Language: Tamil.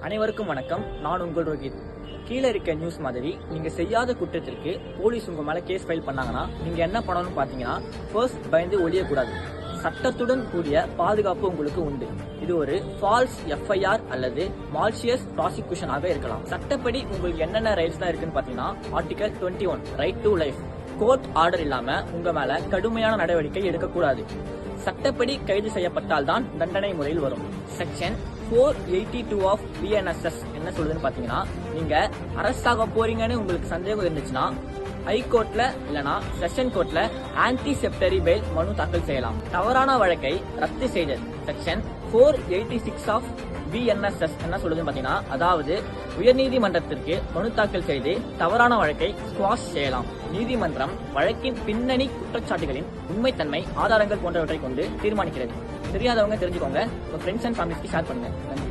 அனைவருக்கும் வணக்கம். நான் உங்கள் ரோஹித். கீழே இருக்க நியூஸ் மாதிரி நீங்க செய்யாத குற்றத்திற்கு போலீஸ் உங்க மேல கேஸ் ஃபைல் பண்ணாங்கன்னா நீங்க என்ன பண்ணணும்னு பாத்தீங்கன்னா, ஃபர்ஸ்ட் பயந்து ஒழியக்கூடாது. சட்டத்துடன் கூடிய பாதுகாப்பு உங்களுக்கு உண்டு. இது ஒரு ஃபால்ஸ் எஃப்ஐஆர் அல்லது மால்சியஸ் ப்ராசிக்யூஷன் ஆக இருக்கலாம். சட்டப்படி உங்களுக்கு என்னென்ன ரைட்ஸ் தான் இருக்குன்னு பாத்தீங்கன்னா, article 21 right to life. Court order இல்லாம உங்க மேல கடுமையான நடவடிக்கை எடுக்கக்கூடாது. சட்டப்படி கைது செய்யப்பட்டால் தான் தண்டனை முறையில் வரும். செக்ஷன் 482 ஆஃப் பிஎன்எஸ்எஸ் என்ன சொல்லுதுன்னு பாத்தீங்கன்னா, நீங்க அரெஸ்ட் ஆக போறீங்கன்னு உங்களுக்கு சந்தேகம் இருந்துச்சுன்னா ஹைகோர்ட்ல இல்லனா செஷன் கோர்ட்ல ஆன்டிசெப்டரி பெயில் மனு தாக்கல் செய்யலாம். தவறான வழக்கை ரத்து செய்தல். செக்ஷன் 486 ஆஃப் பிஎன்எஸ்எஸ் என்ன சொல்லுதுன்னு பாத்தீங்கன்னா, அதாவது உயர்நீதிமன்றத்திற்கு மனு தாக்கல் செய்து தவறான வழக்கை ஸ்குவாஷ் செய்யலாம். நீதிமன்றம் வழக்கின் பின்னணி குற்றச்சாட்டுகளின் உண்மைத்தன்மை, ஆதாரங்கள் போன்றவற்றை கொண்டு தீர்மானிக்கிறது. தெரியாதவங்க தெரிஞ்சுக்கோங்க. உங்க ஃப்ரெண்ட்ஸ் அண்ட் ஃபேமிலிஸ்க்கு ஷேர் பண்ணுங்க. நன்றி.